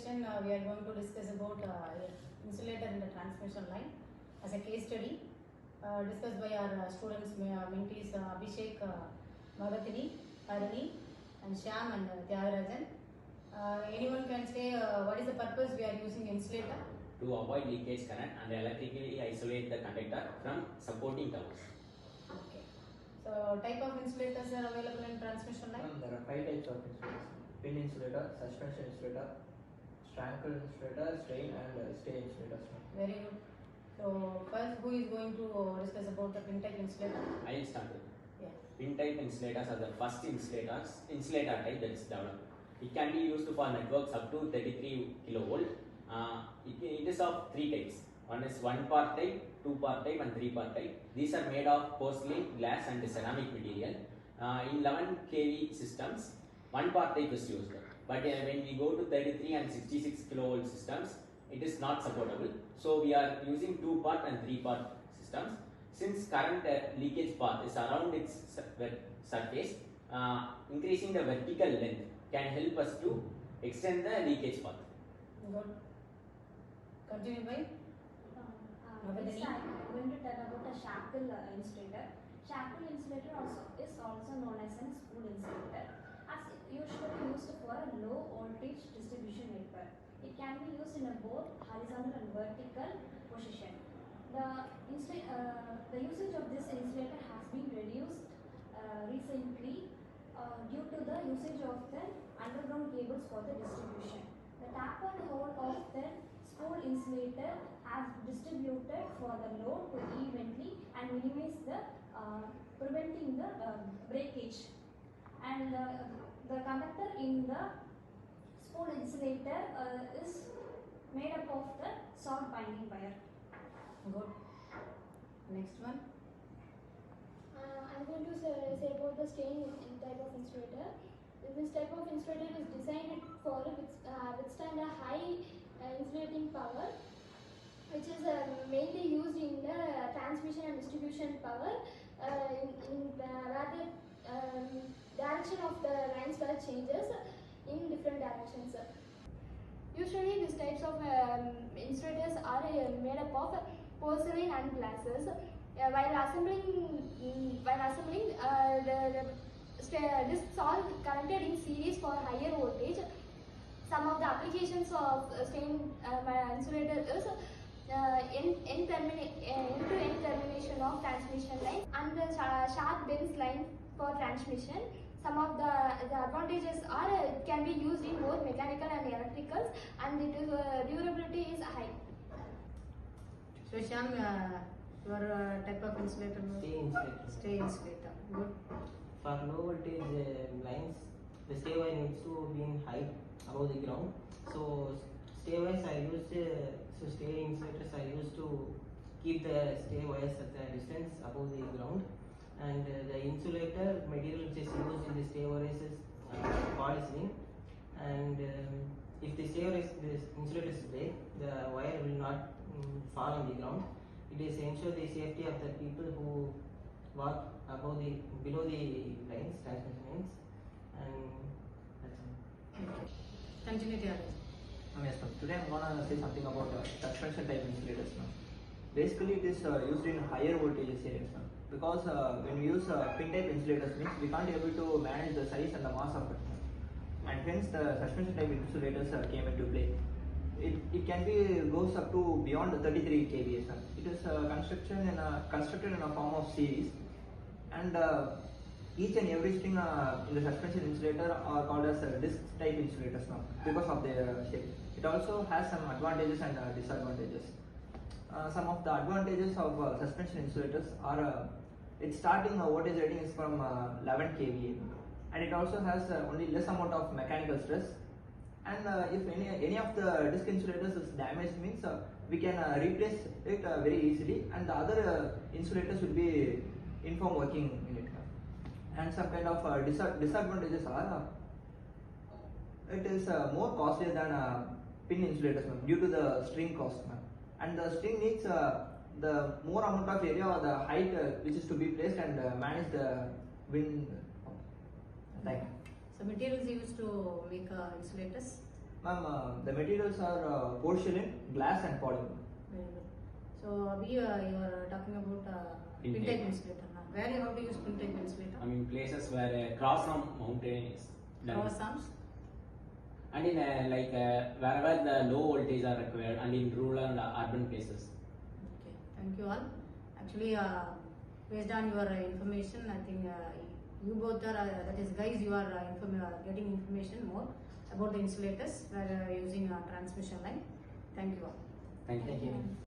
session we are going to discuss about insulator in the transmission line as a case study discussed by our students, mentees Abhishek, Magatini, Harini and Shyam and Tyagarajan. Anyone can say what is the purpose we are using insulator? To avoid leakage current and electrically isolate the conductor from supporting towers. Okay. So type of insulators are available in transmission line? There are 5 types of insulators: pin insulator, suspension insulator, shackle insulator, strain and stay insulators. Very good. So first, who is going to discuss about the pin type insulator? I will start with Yeah. pin type insulators are the first insulator type that is developed. It can be used for networks up to 33 kilovolt. It is of 3 types. One is 1-part type, 2-part type and 3-part type. These are made of porcelain, glass and ceramic material. In 11 kV systems, 1-part type is used. But when we go to 33 and 66 kilovolt systems, it is not supportable. So we are using 2-part and 3-part systems. Since current leakage path is around its surface, increasing the vertical length can help us to extend the leakage path. Good. Continue by? Next I am going to tell about a shackle insulator. Shackle insulator is also known as a spool insulator, as it usually used for a low voltage distribution network. It can be used in a both horizontal and vertical position. The usage of this insulator has been reduced recently due to the usage of the underground cables for the distribution. The tap and hold of the spool insulator has distributed for the load to evenly and minimize the preventing the breakage. And the conductor in the spool insulator is made up of the soft binding wire. Good. Next one. I'm going to say about the strain type of insulator. This type of insulator is designed for withstand a high insulating power, which is mainly used in the transmission and distribution power where the direction of the lines wire changes in different directions. Usually these types of insulators are made up of porcelain and glasses. While assembling discs all connected in series for higher voltage. Some of the applications of strain insulator is end-to-end termination of transmission line and the sharp dense line for transmission. Some of the advantages are it can be used in both mechanical and electricals, and the durability is high. So Shyam, your type of insulator? Stay insulator. Stay insulator. Good. For low voltage lines, the stay wire needs to be in height above the ground. So stay wires I used stay insulators I used to keep the stay wires at a distance above the ground, and the insulator material which is used in the stay wires is polyethylene, and if the insulator is break, the wire will not fall on the ground. It is ensure the safety of the people who walk below the lines, transmission lines, and that's it. Continue, Tyagarajan. Yes, ma'am. Today I'm gonna say something about suspension type insulators, ma'am. Basically, it is used in higher voltages areas, ma'am. Because when we use pin type insulators, means we can't able to manage the size and the mass of it, ma'am. And hence the suspension type insulators came into play. It can be goes up to beyond 33 kVA, ma'am. It is constructed in a form of series, and each and every string in the suspension insulator are called as disc type insulators now because of their shape. It also has some advantages and disadvantages. Some of the advantages of suspension insulators are its starting voltage rating is from 11 kVA, and it also has only less amount of mechanical stress. And if any of the disc insulators is damaged, means we can replace it very easily, and the other insulators will be inform working in it. And some kind of disadvantages are it is more costly than pin insulators, due to the string cost, and the string needs the more amount of area or the height which is to be placed and manage the wind. Thank you. So materials used to make insulators? Ma'am, the materials are porcelain, glass and polymer. Very good. So, you are talking about Pin pin type. type insulator. Now, where you have to use pin type insulator? I mean places where a cross arm mountain is done. Cross arms. And in wherever the low voltage are required and in rural and urban places. Okay, thank you all. Actually, based on your information, I think you both are, that is guys, you are getting information more about the insulators where using a transmission line. Thank you all. Thank you. Thank you.